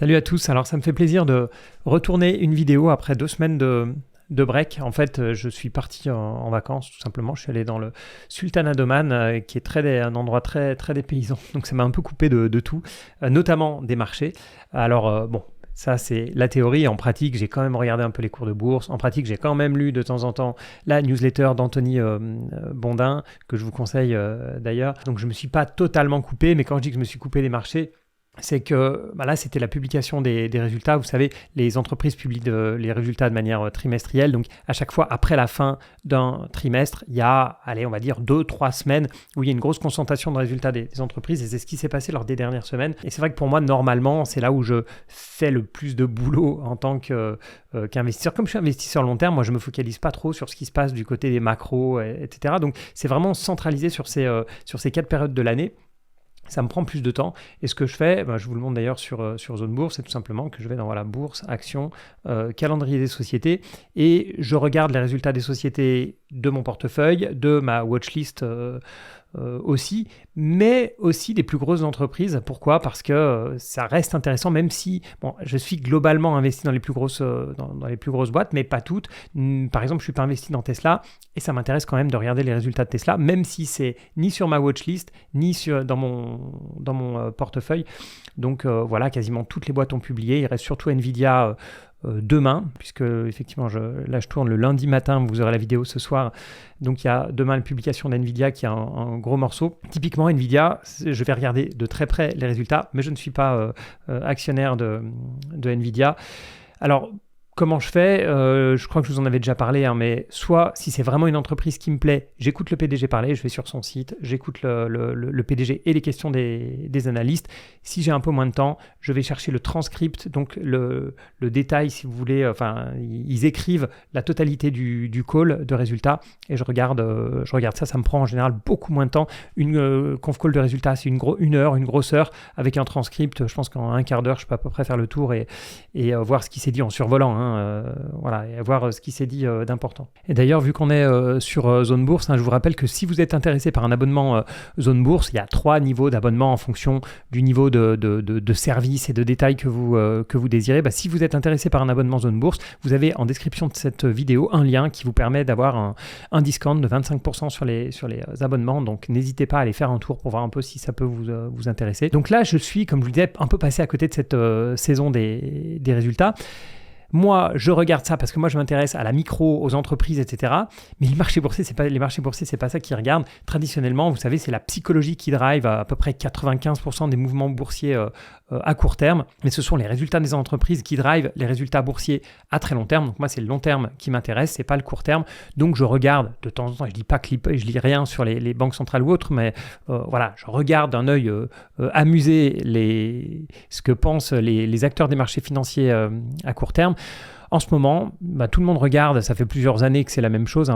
Salut à tous, alors ça me fait plaisir de retourner une vidéo après 2 semaines de break. En fait, je suis parti en vacances tout simplement, je suis allé dans le Sultanat d'Oman qui est un endroit très, très dépaysant, donc ça m'a un peu coupé de tout, notamment des marchés. Alors ça c'est la théorie. En pratique, j'ai quand même regardé un peu les cours de bourse. En pratique, j'ai quand même lu de temps en temps la newsletter d'Anthony Bondin, que je vous conseille d'ailleurs. Donc je ne me suis pas totalement coupé, mais quand je dis que je me suis coupé des marchés, c'est que là, c'était la publication des résultats. Vous savez, les entreprises publient les résultats de manière trimestrielle. Donc, à chaque fois, après la fin d'un trimestre, il y a, on va dire 2-3 semaines où il y a une grosse concentration de résultats des entreprises. Et c'est ce qui s'est passé lors des dernières semaines. Et c'est vrai que pour moi, normalement, c'est là où je fais le plus de boulot en tant qu'investisseur. Comme je suis investisseur long terme, moi, je ne me focalise pas trop sur ce qui se passe du côté des macros, etc. Donc, c'est vraiment centralisé sur ces 4 périodes de l'année. Ça me prend plus de temps. Et ce que je fais, je vous le montre d'ailleurs sur Zone Bourse, c'est tout simplement que je vais dans bourse, actions, calendrier des sociétés, et je regarde les résultats des sociétés de mon portefeuille, de ma watchlist aussi, mais aussi des plus grosses entreprises. Pourquoi ? Parce que ça reste intéressant, même si je suis globalement investi dans les plus grosses boîtes, mais pas toutes. Par exemple, je ne suis pas investi dans Tesla, et ça m'intéresse quand même de regarder les résultats de Tesla, même si c'est ni sur ma watchlist, ni dans mon portefeuille. Donc voilà, quasiment toutes les boîtes ont publié. Il reste surtout Nvidia demain, puisque effectivement je tourne le lundi matin, vous aurez la vidéo ce soir, donc il y a demain la publication d'Nvidia qui est un gros morceau. Typiquement Nvidia, je vais regarder de très près les résultats, mais je ne suis pas actionnaire de Nvidia. Alors comment je fais ? Je crois que je vous en avais déjà parlé, mais soit si c'est vraiment une entreprise qui me plaît, j'écoute le PDG parler, je vais sur son site, j'écoute le PDG et les questions des analystes. Si j'ai un peu moins de temps, je vais chercher le transcript, donc le détail, si vous voulez. Ils écrivent la totalité du call de résultats, et je regarde ça. Ça me prend en général beaucoup moins de temps. Une conf call de résultats, c'est une heure, une grosse heure, avec un transcript. Je pense qu'en un quart d'heure, je peux à peu près faire le tour et voir ce qui s'est dit en survolant. Et voir ce qui s'est dit d'important. Et d'ailleurs, vu qu'on est sur Zone Bourse, je vous rappelle que si vous êtes intéressé par un abonnement Zone Bourse, il y a 3 niveaux d'abonnement en fonction du niveau de service et de détails que vous désirez. Si vous êtes intéressé par un abonnement Zone Bourse, vous avez en description de cette vidéo un lien qui vous permet d'avoir un discount de 25% sur les abonnements. Donc n'hésitez pas à aller faire un tour pour voir un peu si ça peut vous intéresser. Donc là, je suis, comme je vous disais, un peu passé à côté de cette saison des résultats. Moi, je regarde ça parce que moi, je m'intéresse à la micro, aux entreprises, etc. Mais les marchés boursiers, c'est pas ça qu'ils regardent. Traditionnellement, vous savez, c'est la psychologie qui drive à peu près 95% des mouvements boursiers à court terme. Mais ce sont les résultats des entreprises qui drivent les résultats boursiers à très long terme. Donc moi, c'est le long terme qui m'intéresse, c'est pas le court terme. Donc je regarde de temps en temps, je lis rien sur les banques centrales ou autres, mais je regarde d'un œil amusé ce que pensent les acteurs des marchés financiers à court terme. En ce moment, tout le monde regarde, ça fait plusieurs années que c'est la même chose,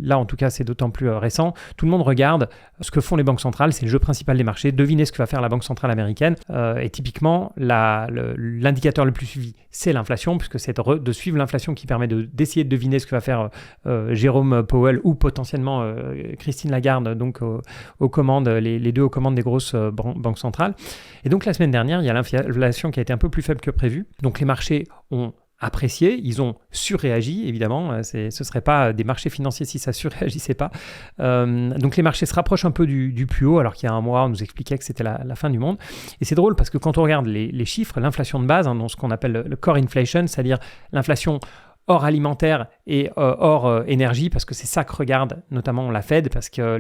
là en tout cas c'est d'autant plus récent, tout le monde regarde ce que font les banques centrales, c'est le jeu principal des marchés, devinez ce que va faire la banque centrale américaine, et typiquement l'indicateur le plus suivi c'est l'inflation, puisque c'est de suivre l'inflation qui permet d'essayer de deviner ce que va faire Jérôme Powell ou potentiellement Christine Lagarde, donc aux commandes, les deux aux commandes des grosses banques centrales. Et donc la semaine dernière, il y a l'inflation qui a été un peu plus faible que prévu, donc les marchés ont apprécié, ils ont surréagi, évidemment, ce ne serait pas des marchés financiers si ça ne surréagissait pas. Donc les marchés se rapprochent un peu du plus haut, alors qu'il y a un mois, on nous expliquait que c'était la fin du monde. Et c'est drôle parce que quand on regarde les chiffres, l'inflation de base, dans ce qu'on appelle le core inflation, c'est-à-dire l'inflation hors alimentaire et hors énergie, parce que c'est ça que regarde notamment la Fed, parce que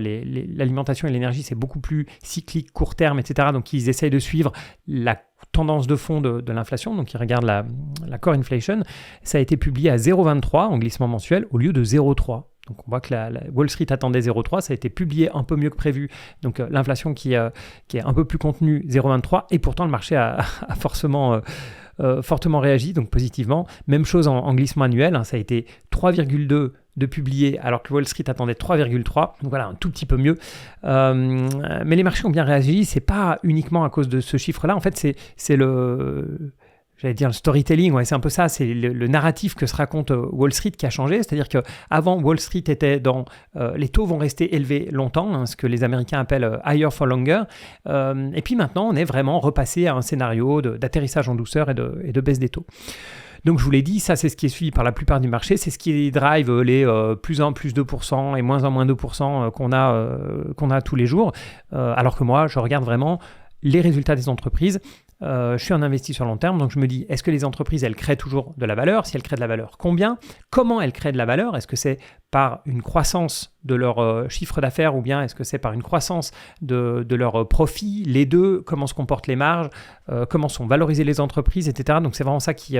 l'alimentation et l'énergie, c'est beaucoup plus cyclique, court terme, etc. Donc ils essayent de suivre la tendance de fond de l'inflation, donc ils regardent la core inflation. Ça a été publié à 0,23 en glissement mensuel au lieu de 0,3. Donc on voit que la Wall Street attendait 0,3, ça a été publié un peu mieux que prévu. Donc l'inflation qui est un peu plus contenue, 0,23, et pourtant le marché a fortement réagi, donc positivement. Même chose en glissement annuel, ça a été 3,2 de publier, alors que Wall Street attendait 3,3, donc voilà, un tout petit peu mieux. Mais les marchés ont bien réagi, c'est pas uniquement à cause de ce chiffre-là, en fait c'est j'allais dire le storytelling, ouais, c'est un peu ça, c'est le narratif que se raconte Wall Street qui a changé, c'est-à-dire qu'avant Wall Street était dans les taux vont rester élevés longtemps, hein, ce que les Américains appellent higher for longer, et puis maintenant on est vraiment repassé à un scénario d'atterrissage en douceur et de baisse des taux. Donc je vous l'ai dit, ça c'est ce qui est suivi par la plupart du marché, c'est ce qui drive les plus 1, plus 2% et moins 1, moins 2% qu'on a tous les jours, alors que moi je regarde vraiment les résultats des entreprises. Je suis un investisseur long terme, donc je me dis, est-ce que les entreprises, elles créent toujours de la valeur? Si elles créent de la valeur, combien? Comment elles créent de la valeur? Est-ce que c'est par une croissance de leur chiffre d'affaires ou bien est-ce que c'est par une croissance de leur profit? Les deux, comment se comportent les marges? Comment sont valorisées les entreprises, etc. Donc c'est vraiment ça qui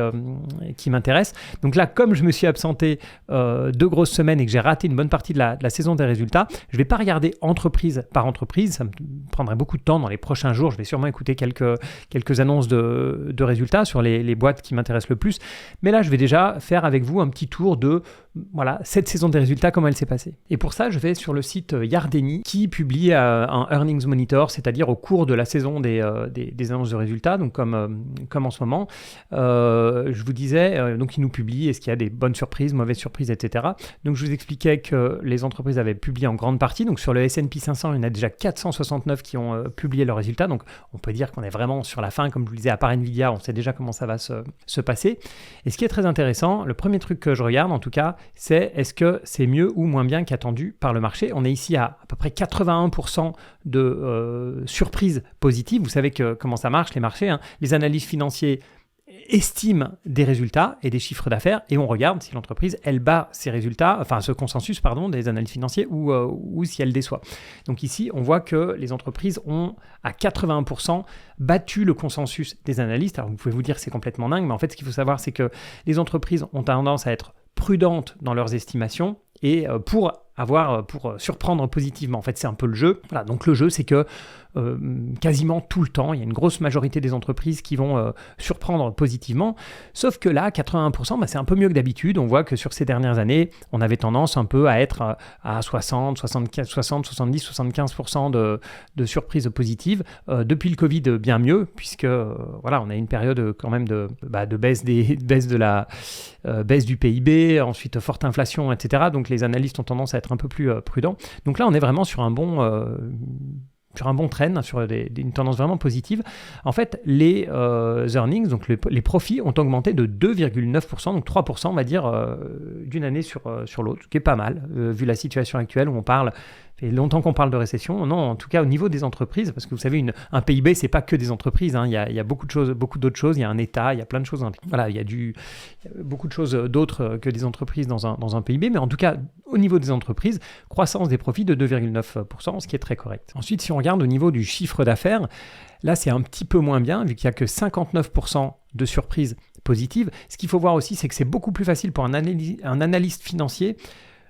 m'intéresse. Donc là, comme je me suis absenté 2 grosses semaines et que j'ai raté une bonne partie de la saison des résultats, je ne vais pas regarder entreprise par entreprise, ça me prendrait beaucoup de temps dans les prochains jours. Je vais sûrement écouter quelques annonces de résultats sur les boîtes qui m'intéressent le plus. Mais là, je vais déjà faire avec vous un petit tour de cette saison des résultats, comment elle s'est passée. Et pour ça, je vais sur le site Yardeni qui publie un Earnings Monitor, c'est-à-dire au cours de la saison des annonces de résultats, donc comme en ce moment. Je vous disais, donc ils nous publient, est-ce qu'il y a des bonnes surprises, mauvaises surprises, etc. Donc je vous expliquais que les entreprises avaient publié en grande partie. Donc sur le S&P 500, il y en a déjà 469 qui ont publié leurs résultats. Donc on peut dire qu'on est vraiment sur la fin. Comme je vous le disais, à part Nvidia, on sait déjà comment ça va se passer. Et ce qui est très intéressant, le premier truc que je regarde en tout cas, c'est est-ce que c'est mieux ou moins bien qu'attendu par le marché. On est ici à peu près 81% de surprises positives. Vous savez comment ça marche les marchés, hein. Les analystes financiers estiment des résultats et des chiffres d'affaires et on regarde si l'entreprise elle bat ses résultats, enfin ce consensus des analystes financiers ou si elle déçoit. Donc ici on voit que les entreprises ont à 81% battu le consensus des analystes. Alors vous pouvez vous dire que c'est complètement dingue, mais en fait ce qu'il faut savoir c'est que les entreprises ont tendance à être prudentes dans leurs estimations et pour surprendre positivement. En fait, c'est un peu le jeu. Voilà, donc le jeu, c'est que quasiment tout le temps, il y a une grosse majorité des entreprises qui vont surprendre positivement. Sauf que là, 81%, c'est un peu mieux que d'habitude. On voit que sur ces dernières années, on avait tendance un peu à être à 60, 70, 75% de surprises positives. Depuis le Covid, bien mieux, puisque on a une période quand même de baisse baisse du PIB, ensuite forte inflation, etc. Donc les analystes ont tendance à être un peu plus prudents. Donc là, on est vraiment sur un bon trend, sur une tendance vraiment positive. En fait, les earnings, donc les profits, ont augmenté de 2,9%, donc 3%, on va dire, d'une année sur l'autre, ce qui est pas mal, vu la situation actuelle où ça fait longtemps qu'on parle de récession. Non, en tout cas, au niveau des entreprises, parce que vous savez, un PIB, c'est pas que des entreprises, hein. Il y a beaucoup d'autres choses, il y a un État, il y a plein de choses. Voilà, il y a beaucoup de choses d'autres que des entreprises dans un PIB, mais en tout cas, au niveau des entreprises, croissance des profits de 2,9%, ce qui est très correct. Ensuite, si on regarde au niveau du chiffre d'affaires, là, c'est un petit peu moins bien, vu qu'il n'y a que 59% de surprises positives. Ce qu'il faut voir aussi, c'est que c'est beaucoup plus facile pour un analyste financier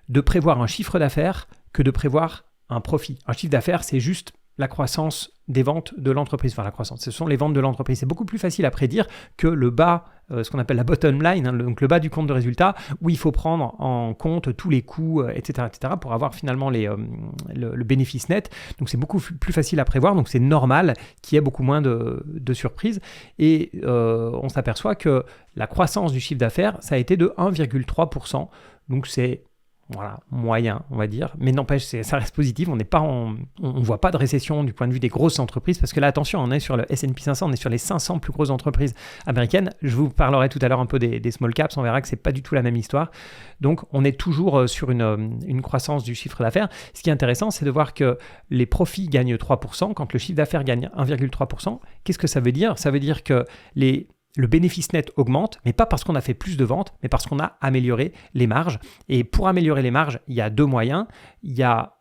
de prévoir un chiffre d'affaires que de prévoir un profit. Un chiffre d'affaires, c'est juste la croissance des ventes de l'entreprise. Enfin, la croissance, ce sont les ventes de l'entreprise. C'est beaucoup plus facile à prédire que le bas, ce qu'on appelle la bottom line, hein, donc le bas du compte de résultat, où il faut prendre en compte tous les coûts, etc., pour avoir finalement le bénéfice net. Donc, c'est beaucoup plus facile à prévoir. Donc, c'est normal qu'il y ait beaucoup moins de surprises. Et on s'aperçoit que la croissance du chiffre d'affaires, ça a été de 1,3%. Donc, c'est moyen, on va dire, mais n'empêche, ça reste positif. On voit pas de récession du point de vue des grosses entreprises, parce que là, attention, on est sur le S&P 500, on est sur les 500 plus grosses entreprises américaines. Je vous parlerai tout à l'heure un peu des small caps, on verra que c'est pas du tout la même histoire. Donc, on est toujours sur une croissance du chiffre d'affaires. Ce qui est intéressant, c'est de voir que les profits gagnent 3%, quand le chiffre d'affaires gagne 1,3%. Qu'est-ce que ça veut dire? Ça veut dire que le bénéfice net augmente, mais pas parce qu'on a fait plus de ventes, mais parce qu'on a amélioré les marges. Et pour améliorer les marges, il y a 2 moyens. Il y a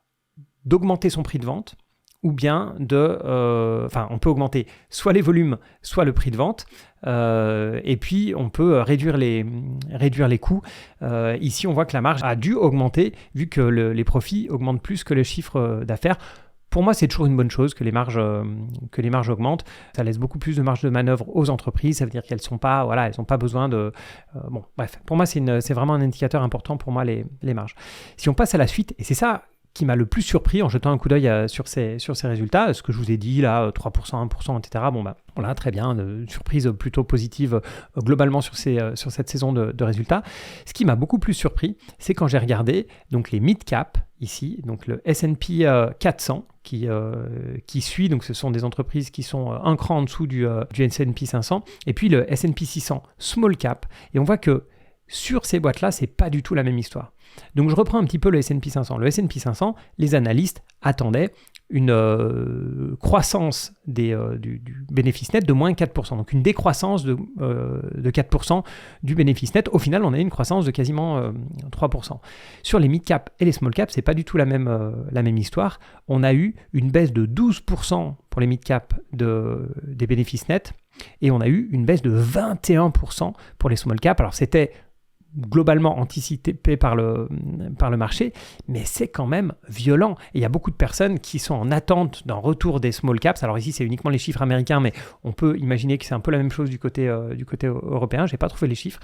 d'augmenter son prix de vente, ou bien on peut augmenter soit les volumes, soit le prix de vente. Et puis, on peut réduire les coûts. Ici, on voit que la marge a dû augmenter, vu que les profits augmentent plus que le chiffre d'affaires. Pour moi, c'est toujours une bonne chose que les marges augmentent. Ça laisse beaucoup plus de marge de manœuvre aux entreprises. Ça veut dire qu'elles n'ont pas besoin de... bref, pour moi, c'est vraiment un indicateur important pour moi, les marges. Si on passe à la suite, et c'est ça qui m'a le plus surpris en jetant un coup d'œil sur ces résultats. Ce que je vous ai dit là, 3%, 1%, etc. Bon, bah, voilà, très bien, surprise plutôt positive globalement sur cette saison de résultats. Ce qui m'a beaucoup plus surpris, c'est quand j'ai regardé donc les mid-cap ici, donc le S&P 400 qui suit, donc ce sont des entreprises qui sont un cran en dessous du S&P 500, et puis le S&P 600 small cap, et on voit que sur ces boîtes-là, c'est pas du tout la même histoire. Donc je reprends un petit peu le S&P 500. Le S&P 500, les analystes attendaient une croissance du bénéfice net de moins 4%. Donc une décroissance de 4% du bénéfice net. Au final, on a une croissance de quasiment 3%. Sur les mid-cap et les small-cap, c'est pas du tout la même histoire. On a eu une baisse de 12% pour les mid-cap des bénéfices nets et on a eu une baisse de 21% pour les small-cap. Alors c'était globalement anticipé par le marché, mais c'est quand même violent. Et il y a beaucoup de personnes qui sont en attente d'un retour des small caps. Alors ici, c'est uniquement les chiffres américains, mais on peut imaginer que c'est un peu la même chose du côté européen. Je n'ai pas trouvé les chiffres,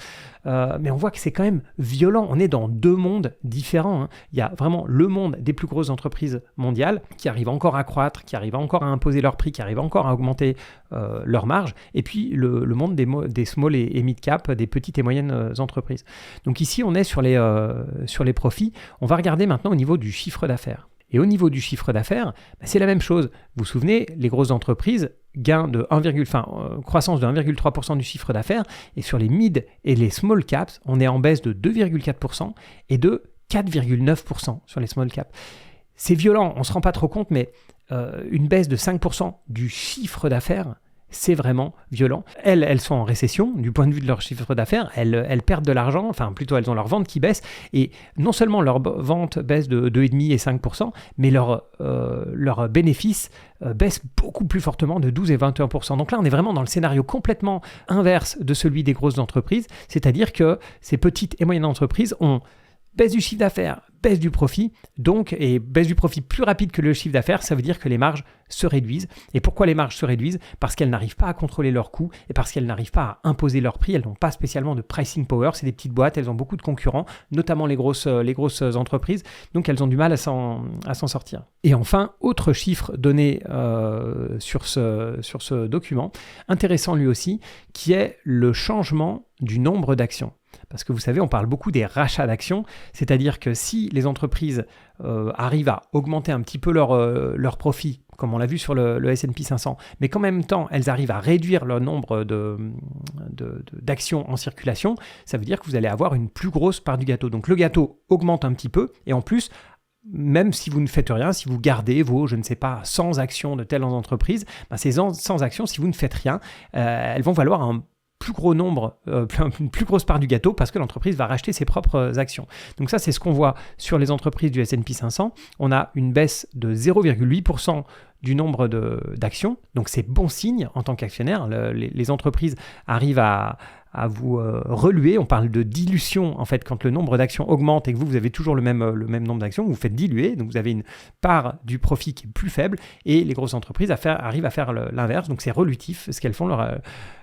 mais on voit que c'est quand même violent. On est dans deux mondes différents, hein. Il y a vraiment le monde des plus grosses entreprises mondiales qui arrivent encore à croître, qui arrivent encore à imposer leurs prix, qui arrivent encore à augmenter leurs marges, et puis le monde des small et mid cap, des petites et moyennes entreprises. Donc ici, on est sur les profits. On va regarder maintenant au niveau du chiffre d'affaires. Et au niveau du chiffre d'affaires, c'est la même chose. Vous vous souvenez, les grosses entreprises, croissance de 1,3% du chiffre d'affaires. Et sur les mid et les small caps, on est en baisse de 2,4% et de 4,9% sur les small caps. C'est violent, on ne se rend pas trop compte, mais une baisse de 5% du chiffre d'affaires, c'est vraiment violent. Elles sont en récession du point de vue de leur chiffre d'affaires, elles perdent de l'argent, enfin plutôt elles ont leur vente qui baisse, et non seulement leur vente baisse de 2,5% et 5%, mais leur bénéfice baisse beaucoup plus fortement de 12 et 21%. Donc là, on est vraiment dans le scénario complètement inverse de celui des grosses entreprises, c'est-à-dire que ces petites et moyennes entreprises ont baisse du chiffre d'affaires, baisse du profit, et baisse du profit plus rapide que le chiffre d'affaires, ça veut dire que les marges se réduisent. Et pourquoi les marges se réduisent ? Parce qu'elles n'arrivent pas à contrôler leurs coûts et parce qu'elles n'arrivent pas à imposer leurs prix. Elles n'ont pas spécialement de pricing power, c'est des petites boîtes, elles ont beaucoup de concurrents, notamment les grosses entreprises, donc elles ont du mal à s'en sortir. Et enfin, autre chiffre donné sur ce document, intéressant lui aussi, qui est le changement du nombre d'actions. Parce que vous savez, on parle beaucoup des rachats d'actions, c'est-à-dire que si les entreprises arrivent à augmenter un petit peu leur profit, comme on l'a vu sur le S&P 500, mais qu'en même temps, elles arrivent à réduire le nombre d'actions en circulation, ça veut dire que vous allez avoir une plus grosse part du gâteau. Donc le gâteau augmente un petit peu, et en plus, même si vous ne faites rien, si vous gardez vos, 100 actions de telles entreprises, ces 100 actions, si vous ne faites rien, elles vont valoir un plus gros nombre, une plus grosse part du gâteau parce que l'entreprise va racheter ses propres actions. Donc ça, c'est ce qu'on voit sur les entreprises du S&P 500. On a une baisse de 0,8% du nombre d'actions. Donc c'est bon signe en tant qu'actionnaire. Les entreprises arrivent à vous reluer. On parle de dilution en fait quand le nombre d'actions augmente et que vous avez toujours le même nombre d'actions, vous faites diluer, donc vous avez une part du profit qui est plus faible et les grosses entreprises arrivent à faire l'inverse, donc c'est relutif ce qu'elles font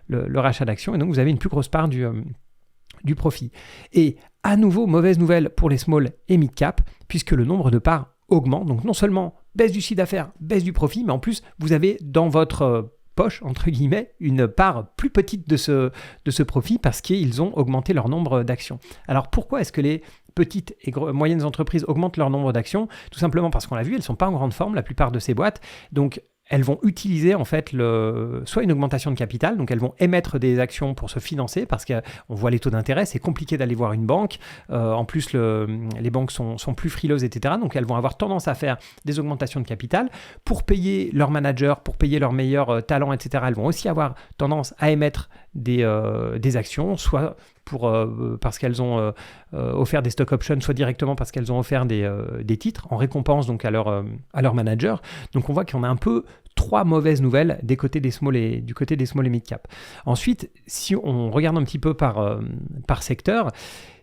leur achat d'actions et donc vous avez une plus grosse part du profit. Et à nouveau, mauvaise nouvelle pour les small et mid cap puisque le nombre de parts augmente, donc non seulement baisse du chiffre d'affaires, baisse du profit, mais en plus vous avez dans votre poche, entre guillemets, une part plus petite de ce profit parce qu'ils ont augmenté leur nombre d'actions. Alors pourquoi est-ce que les petites et moyennes entreprises augmentent leur nombre d'actions ? Tout simplement parce qu'on l'a vu, elles ne sont pas en grande forme, la plupart de ces boîtes, donc elles vont utiliser en fait soit une augmentation de capital, donc elles vont émettre des actions pour se financer parce qu'on voit les taux d'intérêt, c'est compliqué d'aller voir une banque, en plus les banques sont plus frileuses, etc. Donc elles vont avoir tendance à faire des augmentations de capital pour payer leurs managers, pour payer leurs meilleurs talents, etc. Elles vont aussi avoir tendance à émettre des actions, soit parce qu'elles ont offert des stock options, soit directement parce qu'elles ont offert des titres en récompense donc à leur manager. Donc on voit qu'on a un peu trois mauvaises nouvelles du côté des small et mid cap. Ensuite, si on regarde un petit peu par secteur,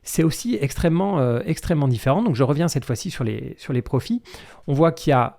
c'est aussi extrêmement différent. Donc je reviens cette fois-ci sur les profits. On voit qu'il y a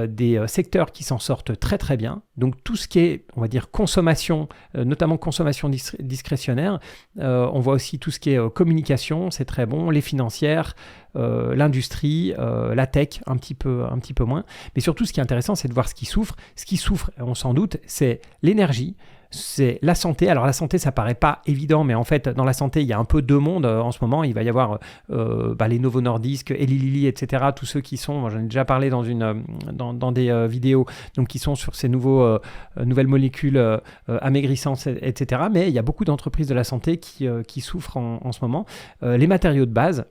des secteurs qui s'en sortent très très bien. Donc tout ce qui est, on va dire, consommation, notamment consommation discrétionnaire, on voit aussi tout ce qui est communication, c'est très bon, les financières, l'industrie, la tech, un petit peu moins. Mais surtout, ce qui est intéressant, c'est de voir ce qui souffre. Ce qui souffre, on s'en doute, c'est l'énergie, c'est la santé. Alors la santé, ça paraît pas évident, mais en fait, dans la santé, il y a un peu deux mondes en ce moment. Il va y avoir les Novo Nordisk, Eli Lilly, etc. Tous ceux qui sont, moi j'en ai déjà parlé dans des vidéos, donc qui sont sur ces nouvelles molécules amaigrissantes, etc. Mais il y a beaucoup d'entreprises de la santé qui souffrent en ce moment. Les matériaux de base,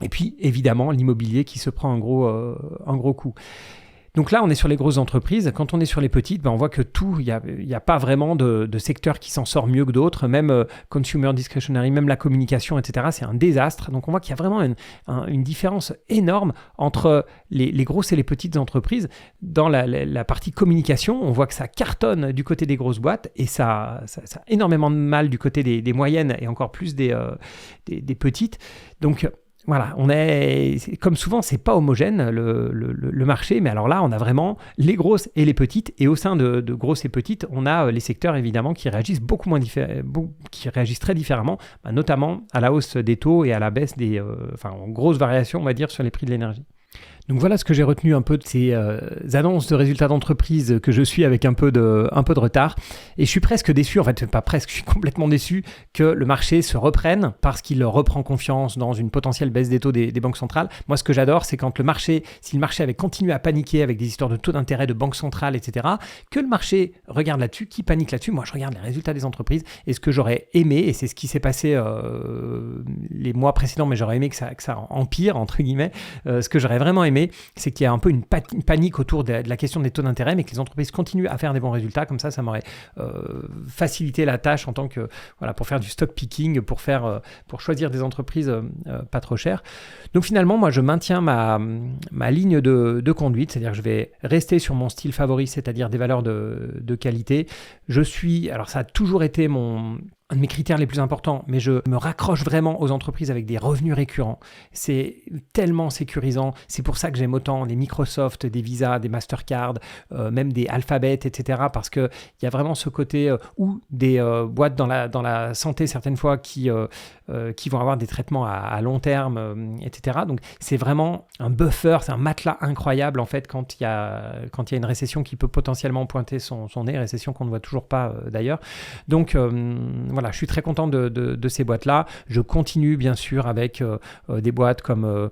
et puis évidemment l'immobilier qui se prend un gros coup. Donc là, on est sur les grosses entreprises. Quand on est sur les petites, on voit que il n'y a pas vraiment de secteur qui s'en sort mieux que d'autres. Même consumer discretionary, même la communication, etc. C'est un désastre. Donc on voit qu'il y a vraiment une différence énorme entre les grosses et les petites entreprises. Dans la partie communication, on voit que ça cartonne du côté des grosses boîtes et ça a énormément de mal du côté des moyennes et encore plus des petites. Donc voilà, comme souvent, c'est pas homogène le marché, mais alors là, on a vraiment les grosses et les petites, et au sein de grosses et petites, on a les secteurs évidemment qui réagissent qui réagissent très différemment, notamment à la hausse des taux et à la baisse en grosses variations, on va dire, sur les prix de l'énergie. Donc voilà ce que j'ai retenu un peu de ces annonces de résultats d'entreprise que je suis avec un peu de retard. Et je suis presque déçu, en fait pas presque, je suis complètement déçu que le marché se reprenne parce qu'il reprend confiance dans une potentielle baisse des taux des banques centrales. Moi ce que j'adore c'est quand si le marché avait continué à paniquer avec des histoires de taux d'intérêt de banques centrales, etc., que le marché regarde là-dessus, qui panique là-dessus. Moi je regarde les résultats des entreprises et ce que j'aurais aimé, et c'est ce qui s'est passé les mois précédents, mais j'aurais aimé que ça empire, entre guillemets, ce que j'aurais vraiment aimé, c'est qu'il y a un peu une panique autour de la question des taux d'intérêt, mais que les entreprises continuent à faire des bons résultats. Comme ça m'aurait facilité la tâche en tant que, pour faire du stock picking, pour choisir des entreprises pas trop chères. Donc finalement, moi, je maintiens ma ligne de conduite, c'est-à-dire que je vais rester sur mon style favori, c'est-à-dire des valeurs de qualité. Alors ça a toujours été un de mes critères les plus importants, mais je me raccroche vraiment aux entreprises avec des revenus récurrents. C'est tellement sécurisant. C'est pour ça que j'aime autant des Microsoft, des Visa, des Mastercard, même des Alphabet, etc. Parce qu'il y a vraiment ce côté ou des boîtes dans la santé, certaines fois, qui vont avoir des traitements à long terme, etc. Donc c'est vraiment un buffer, c'est un matelas incroyable en fait quand il y a une récession qui peut potentiellement pointer son nez, récession qu'on ne voit toujours pas d'ailleurs. Donc voilà, je suis très content de ces boîtes-là. Je continue bien sûr avec des boîtes comme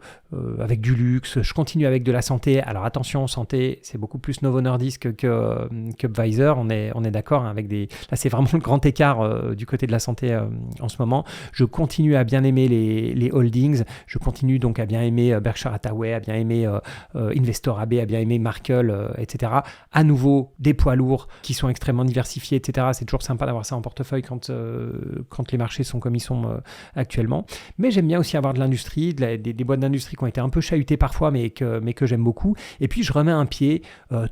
avec du luxe. Je continue avec de la santé. Alors attention, santé, c'est beaucoup plus Novo Nordisk que Pfizer. On est d'accord, hein, là c'est vraiment le grand écart du côté de la santé en ce moment. Je continue à bien aimer les holdings. Je continue donc à bien aimer Berkshire Hathaway, à bien aimer Investor AB, à bien aimer Markel, etc. À nouveau, des poids lourds qui sont extrêmement diversifiés, etc. C'est toujours sympa d'avoir ça en portefeuille quand les marchés sont comme ils sont actuellement. Mais j'aime bien aussi avoir de l'industrie, des boîtes d'industrie qui ont été un peu chahutées parfois, mais que j'aime beaucoup. Et puis, je remets un pied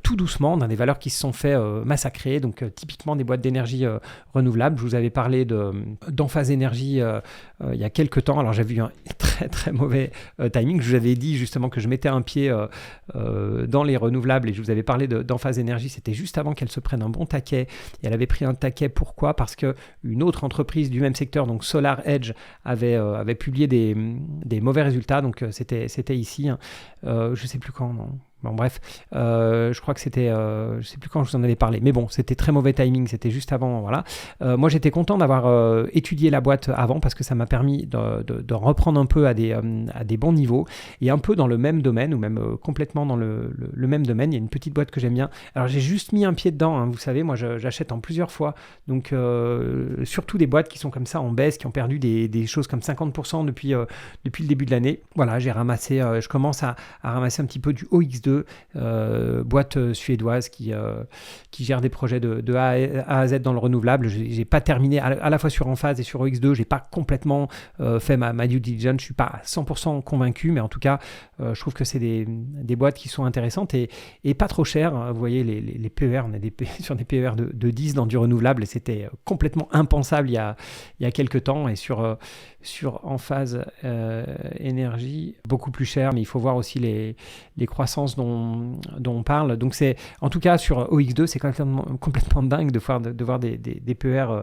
tout doucement dans des valeurs qui se sont fait massacrer. Donc, typiquement des boîtes d'énergie renouvelables. Je vous avais parlé d'Emphase Énergie il y a quelques temps. Alors, j'avais eu un très, très mauvais timing. Je vous avais dit justement que je mettais un pied dans les renouvelables et je vous avais parlé d'Emphase Énergie. C'était juste avant qu'elle se prenne un bon taquet. Et elle avait pris un taquet. Pourquoi ? Parce qu'une autre entreprise du même secteur, donc Solar Edge, avait publié des mauvais résultats. Donc, c'était ici. Je ne sais plus quand, non. Bon bref, je crois que c'était, je sais plus quand je vous en avais parlé, mais bon, c'était très mauvais timing, c'était juste avant, voilà. Moi j'étais content d'avoir étudié la boîte avant parce que ça m'a permis de reprendre un peu à des bons niveaux et un peu dans le même domaine ou même complètement dans le même domaine. Il y a une petite boîte que j'aime bien. Alors j'ai juste mis un pied dedans, hein, vous savez, moi j'achète en plusieurs fois, donc surtout des boîtes qui sont comme ça en baisse, qui ont perdu des choses comme 50% depuis le début de l'année. Voilà, j'ai ramassé, je commence à ramasser un petit peu du OX2. OX2, boîte suédoise qui gère des projets de A à Z dans le renouvelable. J'ai pas terminé à la fois sur Enphase et sur OX2, j'ai pas complètement fait ma due diligence, je suis pas à 100% convaincu, mais en tout cas, je trouve que c'est des boîtes qui sont intéressantes et pas trop chères. Vous voyez, les PER, on est sur des PER de 10 dans du renouvelable, et c'était complètement impensable il y a quelques temps, et sur Enphase énergie, beaucoup plus cher, mais il faut voir aussi les croissances dont on parle. Donc c'est, en tout cas sur OX2, c'est complètement dingue de voir des PER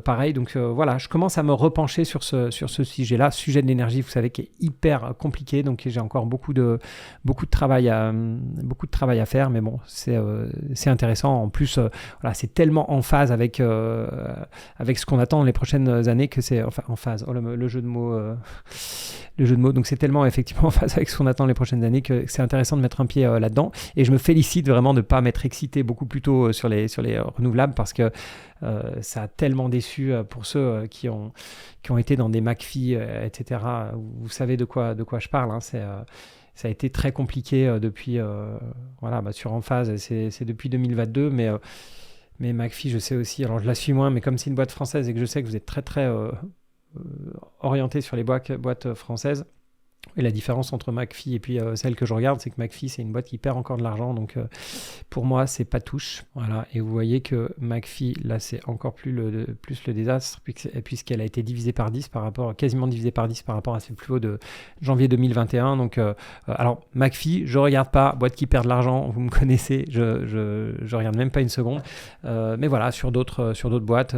pareils. Donc voilà, je commence à me repencher sur ce sujet-là, sujet de l'énergie, vous savez, qui est hyper compliqué, donc j'ai encore beaucoup de travail à faire, mais bon, c'est intéressant. En plus, voilà, c'est tellement en phase avec ce qu'on attend les prochaines années que c'est en phase. Oh, le jeu de mots. Le jeu de mots, donc c'est tellement effectivement en phase avec ce qu'on attend les prochaines années que c'est intéressant de mettre un pied là-dedans, et je me félicite vraiment de ne pas m'être excité beaucoup plus tôt sur les renouvelables, parce que ça a tellement déçu pour ceux qui ont été dans des McPhy, etc. Vous savez de quoi je parle, hein. Ça a été très compliqué depuis sur Enphase, c'est depuis 2022, mais McPhy, je sais aussi, alors je la suis moins, mais comme c'est une boîte française et que je sais que vous êtes très très orienté sur les boîtes françaises, et la différence entre McPhy et puis celle que je regarde, c'est que McPhy, c'est une boîte qui perd encore de l'argent, donc pour moi c'est pas touche. Voilà, et vous voyez que McPhy, là, c'est encore plus le désastre, puisqu'elle a été quasiment divisée par 10 par rapport à ses plus hauts de janvier 2021. Donc alors McPhy, je regarde pas, boîte qui perd de l'argent, vous me connaissez, je regarde même pas une seconde, mais voilà, sur d'autres boîtes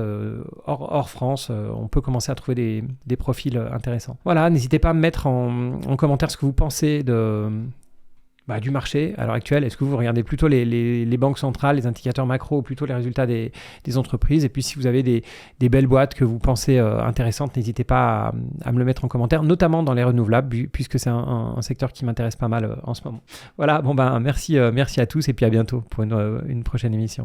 hors France, on peut commencer à trouver des profils intéressants. Voilà, n'hésitez pas à me mettre en commentaire ce que vous pensez du marché à l'heure actuelle. Est-ce que vous regardez plutôt les banques centrales, les indicateurs macro, ou plutôt les résultats des entreprises? Et puis si vous avez des belles boîtes que vous pensez intéressantes, n'hésitez pas à me le mettre en commentaire, notamment dans les renouvelables, puisque c'est un secteur qui m'intéresse pas mal en ce moment. Voilà, merci à tous, et puis à bientôt pour une prochaine émission.